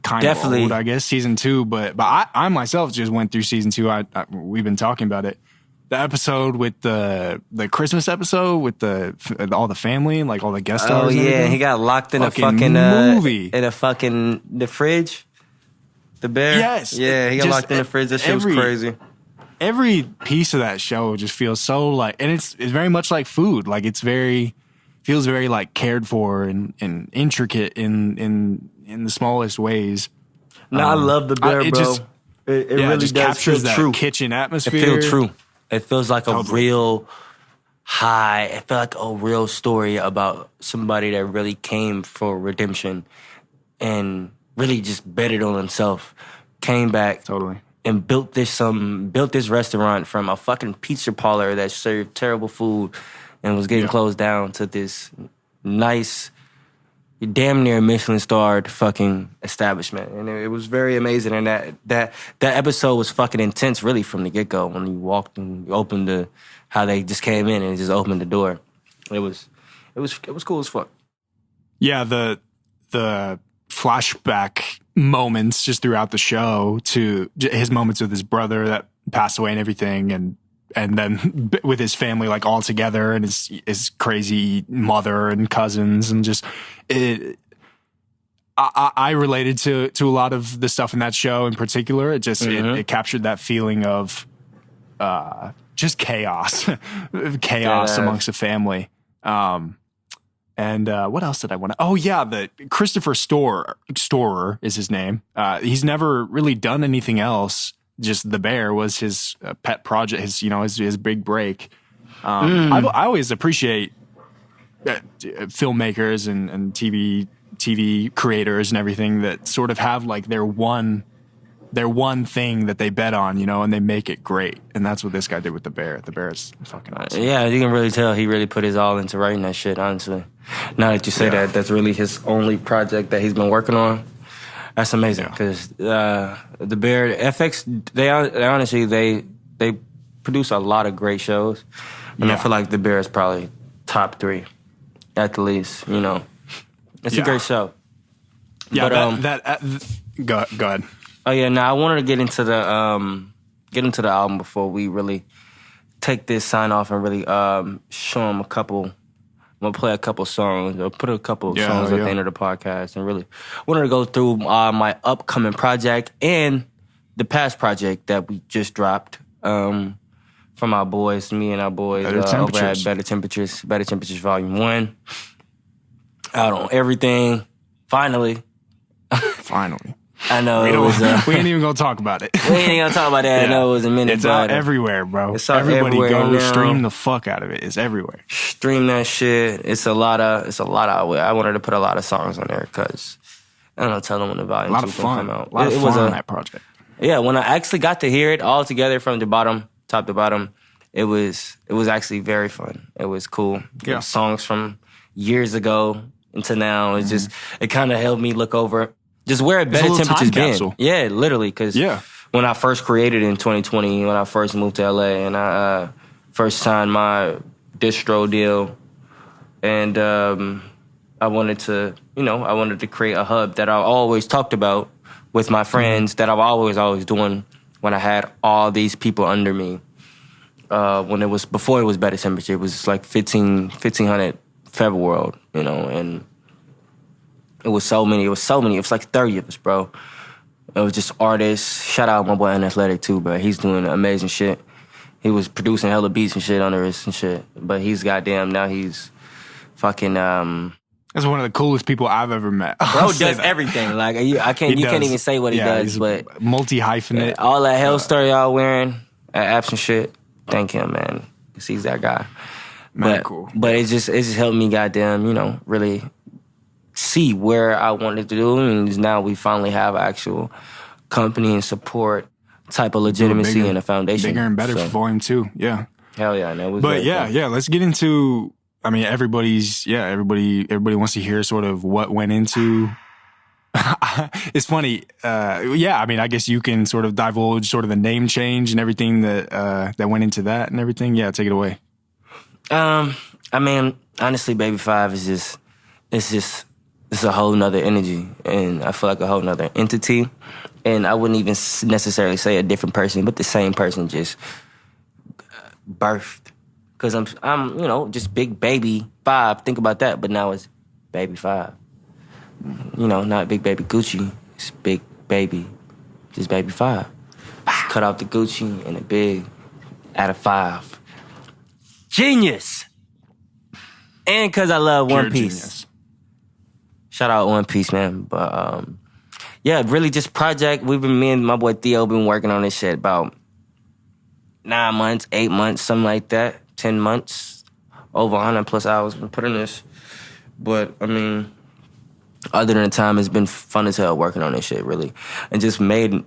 Definitely.
old, I guess, season 2. But I myself just went through season 2. We've been talking about it. The episode with the Christmas episode with all the family and like all the guest stars.
Oh
and
yeah,
everything.
he got locked in
Fucking
a fucking
movie.
in a fucking the fridge. The Bear.
Yes.
Yeah, he got
Just
locked in the fridge. That shit was crazy.
Every piece of that show just feels so like, and it's very much like food. Like feels very like cared for and intricate in the smallest ways.
No, I love the Bear,
it
bro.
just-
it
Yeah,
really
it just
does
captures
feel
that
true.
kitchen
It
atmosphere.
feels true. It feels like a
Totally.
real high. It felt like a real story about somebody that really came for redemption and really just betted on himself. Came back
Totally.
and built this restaurant from a fucking pizza parlor that served terrible food and was getting closed down to this nice, damn near Michelin-starred fucking establishment. And it was very amazing. And that episode was fucking intense, really, from the get-go. When you walked and you opened how they just came in and just opened the door. It was cool as fuck.
Yeah, the flashback moments just throughout the show to his moments with his brother that passed away and everything, and then with his family like all together and his crazy mother and cousins, and just I related to a lot of the stuff in that show in particular. It just it captured that feeling of just chaos
Deadass.
amongst the family. And what else did I want to? Oh yeah, the Christopher Storer is his name. He's never really done anything else. Just The Bear was his pet project. His big break. I always appreciate filmmakers and TV creators and everything that sort of have like their one thing that they bet on, and they make it great. And that's what this guy did with The Bear. The Bear is fucking awesome.
Yeah, you can really tell he really put his all into writing that shit, honestly. Now that you say that, that's really his only project that he's been working on. That's amazing, because The Bear, FX, they honestly, they produce a lot of great shows. And I feel like The Bear is probably top 3, at the least, It's a great show.
Yeah,
But,
go ahead.
Oh yeah, now I wanted to get into the album before we really take this sign off and really show them a couple. I'm gonna play a couple songs or put a couple songs at the end of the podcast, and really wanted to go through my upcoming project and the past project that we just dropped from our boys, me and our boys over at Better Temperatures Volume 1. Out on everything, finally. I know it was.
We ain't even gonna talk about it.
We ain't gonna talk about that. I know it was a minute.
It's out everywhere, bro.
It's out
Everybody
everywhere
go
now.
stream the fuck out of it. It's everywhere.
Stream that shit. It's a lot of. I wanted to put a lot of songs on there because I don't know. Tell them when the volume
A lot
2
of
gonna
fun.
come out.
A lot of
It
fun
was
on that project.
Yeah, when I actually got to hear it all together from the top to bottom, it was actually very fun. It was cool.
Yeah.
Songs from years ago into now. It's just it kind of helped me look over just where
It's a
Better
little
Temperatures
time
been.
capsule.
Yeah, literally. Because when I first created in 2020, when I first moved to LA, and I first signed my distro deal, and I wanted to create a hub that I always talked about with my friends, that I was always doing when I had all these people under me. Before it was Better Temperature, it was like 1500 Feather World, and it was so many. It was like 30 of us, bro. It was just artists. Shout out my boy Athletic too, bro. He's doing amazing shit. He was producing hella beats and shit under us and shit. But he's now he's fucking
That's one of the coolest people I've ever met.
Bro does everything. Like you can't even say what he does, but
multi-hyphenate.
All that hell story y'all wearing at apps and shit. Thank him, man. 'Cause he's that guy.
Man, cool.
But it just helped me, goddamn, really see where I wanted to do, and now we finally have actual company and support type of legitimacy and a foundation.
Bigger and better for him too. Yeah.
Hell yeah, man.
But yeah. Let's get into. I mean, everybody wants to hear sort of what went into. It's funny. I mean, I guess you can sort of divulge sort of the name change and everything that went into that and everything. Yeah, take it away.
I mean, honestly, Baby 5 is it's a whole nother energy, and I feel like a whole nother entity. And I wouldn't even necessarily say a different person, but the same person just birthed. Because I'm just Big Baby 5. Think about that, but now it's Baby 5. Not Big Baby Gucci. It's Big Baby, just Baby 5. Just cut off the Gucci and a big out of 5. Genius. And because I love One Piece.
Genius.
Shout out One Piece, man. But really just project. Me and my boy Theo been working on this shit about 9 months, 8 months, something like that. 10 months. Over 100 plus hours been put in this. But I mean, other than the time, it's been fun as hell working on this shit, really. And just making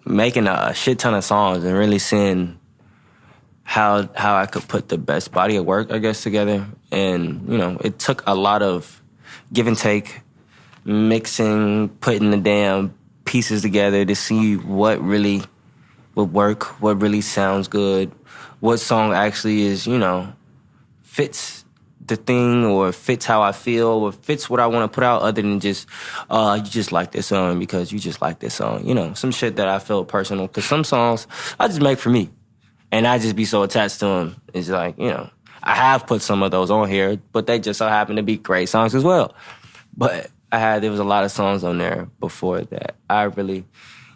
a shit ton of songs and really seeing how I could put the best body of work, I guess, together. And, it took a lot of give and take, mixing, putting the damn pieces together to see what really would work, what really sounds good, what song actually is, fits the thing or fits how I feel or fits what I want to put out other than just, you just like this song because you just like this song. Some shit that I feel personal. Because some songs I just make for me. And I just be so attached to them. It's like, I have put some of those on here, but they just so happen to be great songs as well. But there was a lot of songs on there before that I really,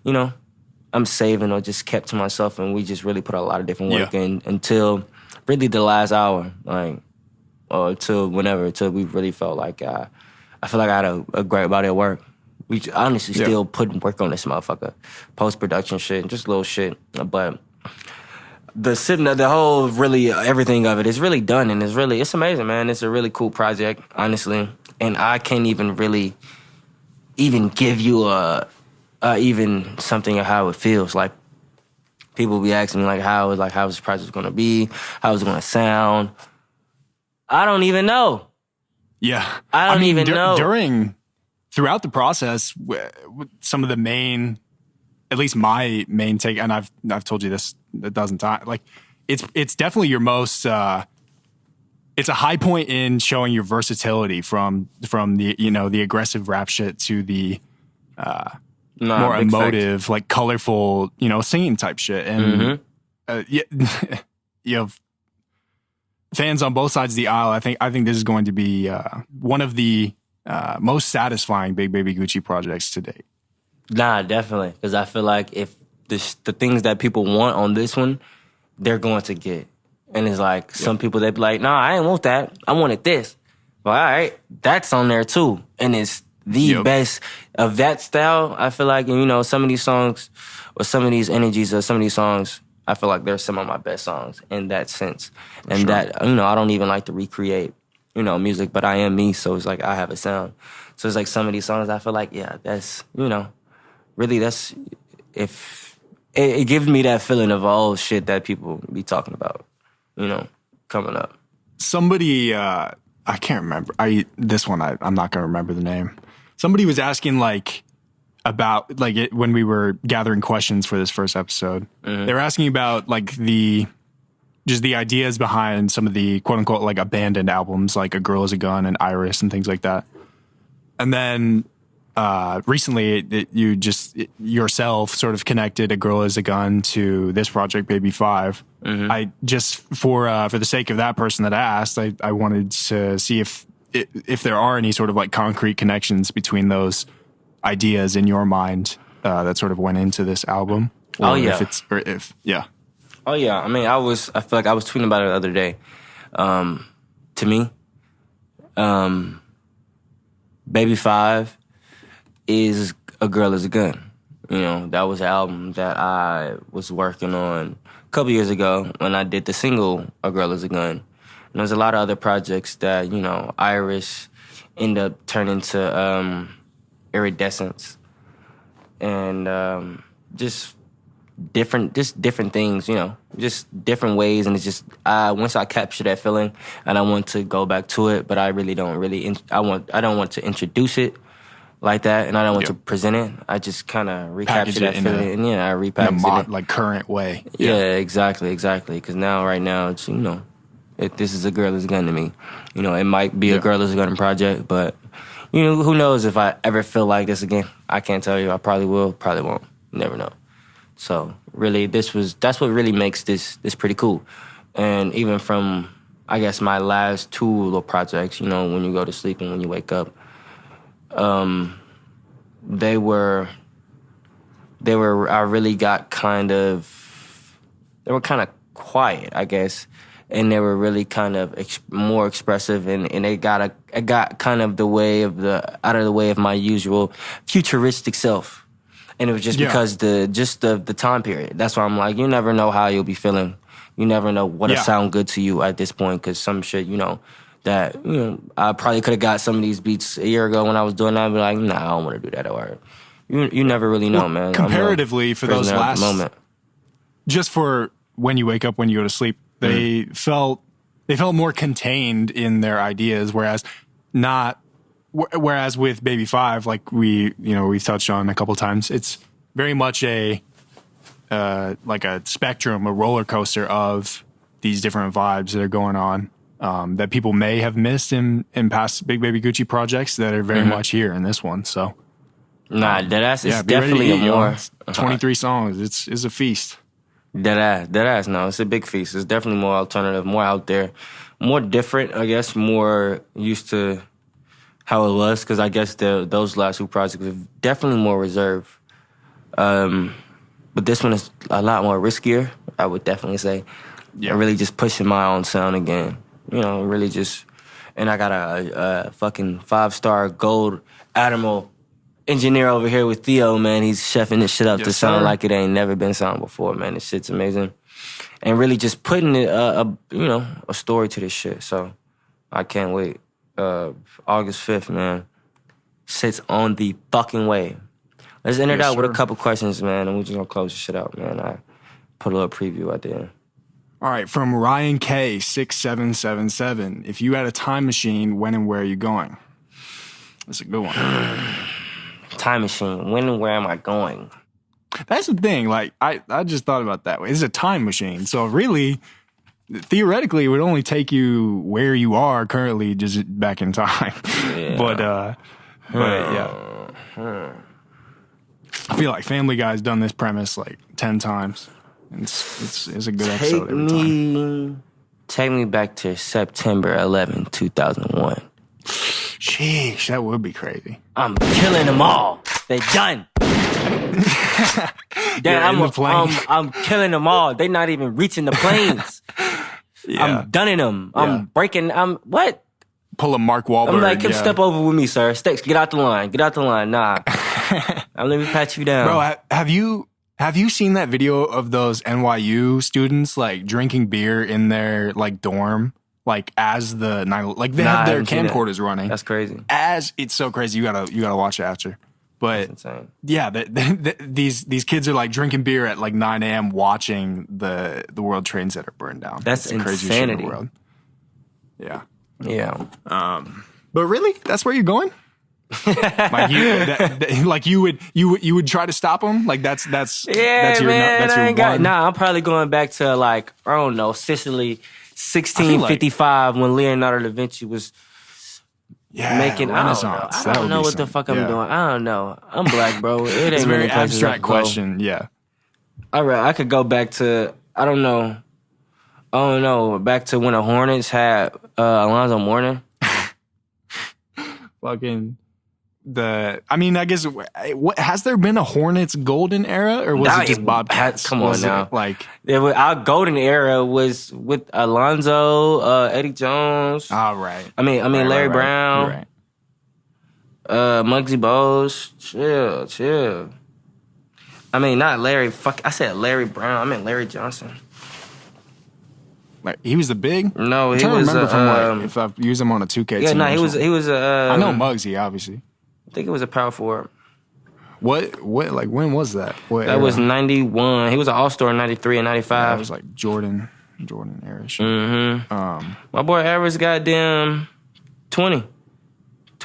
I'm saving or just kept to myself, and we just really put a lot of different work in until really the last hour, or until we really felt like I feel like I had a great body of work. We honestly still putting work on this motherfucker, post-production shit, and just little shit, but the whole really everything of it is really done, and it's amazing, man. It's a really cool project, honestly, and I can't even really even give you even something of how it feels. Like people be asking me how is this project gonna be, how is it gonna sound. I don't even know.
Yeah,
I don't even know.
Throughout the process, some of the main, at least my main take, and I've told you this a dozen times. Like, it's definitely your most. It's a high point in showing your versatility from the the aggressive rap shit to the more emotive, like colorful, singing type shit, and you have fans on both sides of the aisle. I think this is going to be one of the most satisfying Big Baby Gucci projects to date.
Nah, definitely. Because I feel like if the things that people want on this one, they're going to get. And it's like some people, they be like, nah, I didn't want that. I wanted this. Well, all right, that's on there too. And it's the best of that style. I feel like, some of these songs or some of these energies or some of these songs, I feel like they're some of my best songs in that sense. And that, I don't even like to recreate, music, but I am me. So it's like I have a sound. So it's like some of these songs, I feel like, that's, really, that's, if it gives me that feeling of all shit that people be talking about, coming up.
Somebody, I can't remember. I'm not going to remember the name. Somebody was asking about when we were gathering questions for this first episode. Mm-hmm. They were asking about the ideas behind some of the quote unquote abandoned albums, like A Girl Is a Gun and Iris and things like that. And then recently, you yourself sort of connected A Girl Is a Gun to this project, Baby 5. Mm-hmm. I just for the sake of that person that asked, I wanted to see if there are any sort of concrete connections between those ideas in your mind that sort of went into this album.
Oh yeah,
Oh
yeah. I mean, I feel like I was tweeting about it the other day. To me, Baby 5 is A Girl Is a Gun. You know, that was an album that I was working on a couple years ago when I did the single A Girl Is a Gun. And there's a lot of other projects that, you know, Iris ended up turning to Iridescence. And just different things, you know, just different ways. And it's just, once I capture that feeling and I want to go back to it, but I really don't I don't want to introduce it like that, and I don't want to present it. I just kind of recapture that feeling, and I repackage it.
Like current way.
Yeah, exactly. Because right now, it's, you know, this is A Girl Is a Gun to me. You know, it might be A Girl Is a Gun project, but, you know, who knows if I ever feel like this again. I can't tell you. I probably will, probably won't. You never know. So, really, that's what really makes this pretty cool. And even from, I guess, my last 2 little projects, you know, when you go to sleep and when you wake up, they were I really got they were kind of quiet, I guess, and they were really kind of more expressive, and it got kind of out of the way of my usual futuristic self, and it was just because the time period. That's why I'm like, you never know how you'll be feeling, you never know what'll sound good to you at this point, because some shit, you know, that, you know, I probably could have got some of these beats a year ago when I was doing that. I'd be like, nah, I don't want to do that. Or you never really know, man.
Comparatively, for those last
moment,
just for when you wake up, when you go to sleep, they felt more contained in their ideas. Whereas with Baby 5, like we've touched on a couple times, it's very much like a spectrum, a roller coaster of these different vibes that are going on. That people may have missed in past Big Baby Gucci projects that are very much here in this one. So,
deadass is definitely a more
23 songs. It's a feast.
Deadass. No, it's a big feast. It's definitely more alternative, more out there, more different. I guess more used to how it was, because I guess those last 2 projects were definitely more reserved. But this one is a lot more riskier, I would definitely say. Yeah, really just pushing my own sound again. You know, really just, and I got a fucking 5-star gold Admiral engineer over here with Theo, man. He's chefing this shit up to sound like it ain't never been sound before, man. This shit's amazing. And really just putting it, a story to this shit. So I can't wait. August 5th, man. Shit's on the fucking way. Let's end it out with a couple questions, man, and we're just gonna close this shit out, man. I put a little preview out there.
All right, from Ryan K 6777. If you had a time machine, when and where are you going? That's a good one.
Time machine. When and where am I going?
That's the thing. Like, I just thought about that way. It's a time machine. So really, theoretically, it would only take you where you are currently, just back in time. Yeah. But yeah. I feel like Family Guy's done this premise like 10 times. It's a good episode every time.
Take me back to September 11, 2001.
Sheesh, that would be crazy.
I'm killing them all. They done. I'm killing them all. They not even reaching the planes. I'm dunning them. I'm breaking. What?
Pull a Mark Wahlberg.
I'm like, come step over with me, sir. Sticks, get out the line. Get out the line. Nah. Let me pat you down.
Bro, have you seen that video of those NYU students like drinking beer in their like dorm? Like as the night, like they have their camcorders running.
That's crazy.
It's so crazy. You gotta watch it after. But
that's insane.
Yeah, these kids are like drinking beer at like 9 a.m. watching the World Trade Center burn down.
That's
the craziest shit in the world. Yeah.
Yeah.
But really, that's where you're going? Like you would try to stop them? Like that's
man,
that's your one.
Nah, I'm probably going back to like, I don't know, Sicily, 1655 when Leonardo da Vinci was making
Renaissance.
I don't know what the fuck I'm doing. I don't know. I'm black, bro. It ain't
it's a very abstract
up,
question. Yeah.
All right, I could go back to I don't know, back to when the Hornets had Alonzo Mourning.
Fucking I guess, has there been a Hornets golden era, or was it just Bobcats?
Come on now. Our golden era was with Alonzo, Eddie Jones.
Oh, right.
I mean Larry Brown.
Right.
Muggsy Bogues. Chill. I mean, not Larry. I said Larry Brown. I meant Larry Johnson.
Like he was the big?
No,
I'm
he
trying
was.
to remember from if I've used him on a 2K
Yeah,
team.
no, he was.
I know Muggsy, obviously.
I think it was a power forward.
What? Like when was that? What
That
era?
was 91. He was an All-Star in 93 and 95.
That was like Jordan era shit.
Mm-hmm. My boy averaged goddamn 20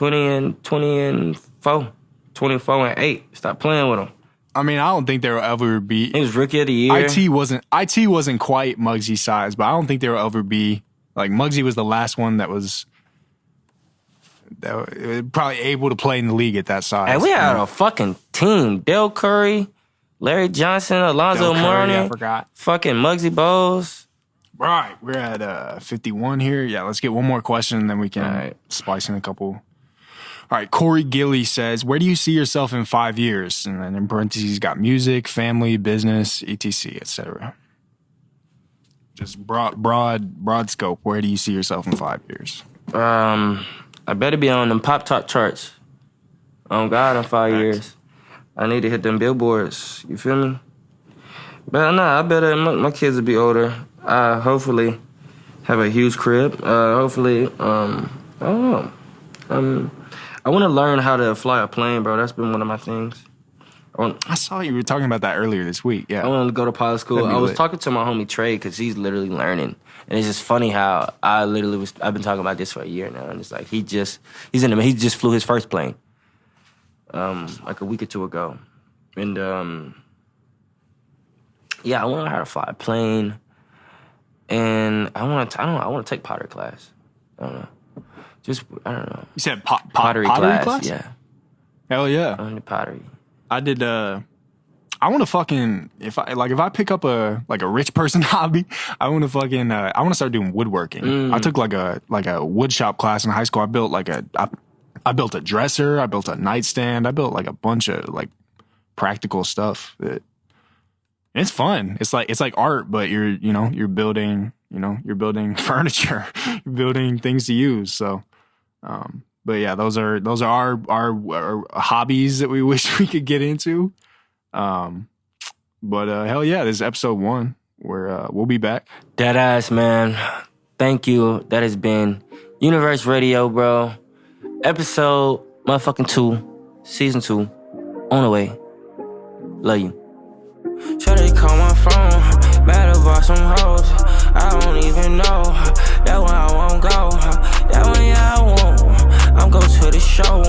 and 4. 24 and 8. Stop playing with him.
I mean, I don't think there will ever be.
He was Rookie of the Year.
IT wasn't quite Muggsy's size, but I don't think there will ever be. Like Muggsy was the last one that was probably able to play in the league at that size.
Hey, we had a fucking team. Del Curry, Larry Johnson, Alonzo Mourning.
I forgot.
Fucking Muggsy Bogues.
Right, we're at 51 here. Yeah, let's get one more question, and then we can spice in a couple. All right, Corey Gilly says, where do you see yourself in 5 years? And then in parentheses, got music, family, business, etc., etc. Just broad scope. Where do you see yourself in 5 years?
I better be on them pop-top charts. Oh, God, in 5 years. I need to hit them billboards. You feel me? But nah, I better, my kids will be older. I hopefully have a huge crib. Hopefully, I don't know. I want to learn how to fly a plane, bro. That's been one of my things.
I saw you were talking about that earlier this week. Yeah,
I want to go to pilot school. I was talking to my homie Trey because he's literally learning, and it's just funny how I've been talking about this for a year now, and it's like he just flew his first plane, like a week or two ago, and yeah, I want to learn how to fly a plane, and I want to take pottery class. I don't know. I don't know.
You said
pottery class? Yeah.
Hell yeah.
I want pottery.
I did. I want to fucking if I pick up a rich person hobby, I want to start doing woodworking. I took like a wood shop class in high school. I built I built a dresser. I built a nightstand. I built like a bunch of like practical stuff. It's fun. It's like art, but you're building furniture, you're building things to use. So. But yeah, those are our hobbies that we wish we could get into. But hell yeah, this is episode 1 where we'll be back.
Deadass, man. Thank you. That has been Universe Radio, bro. Episode motherfucking 2, season 2, on the way. Love you. Shawty call my phone, mad about some hoes. I don't even know. That one I won't go. That one yeah I won't. I'm go to the show.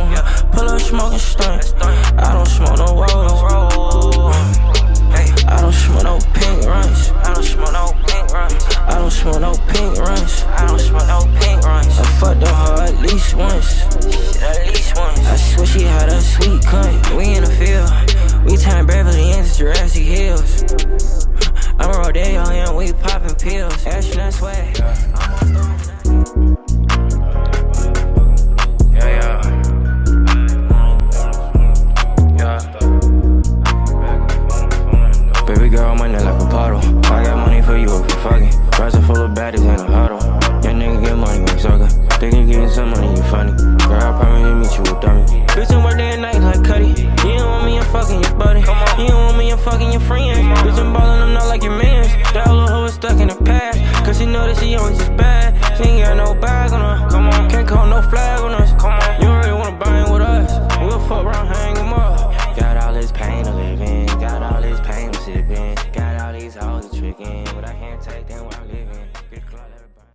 Pull up smoking stunt. I don't smoke no rolls. I don't smoke no pink runs. I don't smoke no pink runs. I don't smoke no pink runs. I don't smoke no pink runs. I fucked her at least once. I swear she had a sweet cunt. We in the field. We turn Beverly into Jurassic Hills. I'm a Rodeo and we poppin' pills. Action that swag. Baby girl, my neck like a bottle. I got money for you if you fucking. Rising full of baddies in a huddle. Your nigga get money, make sucker. Think you getting some money, you funny. Girl, I promise to meet you with dummy. Bitch, I'm working at night like Cuddy. You don't want me, I'm fucking your buddy. You don't want me, I'm fucking your friend. Bitch, I'm ballin', I'm not like your man. That little hoe is stuck in the past. Cause she know that she always is bad. She ain't got no bag on her. Can't call no flag on her.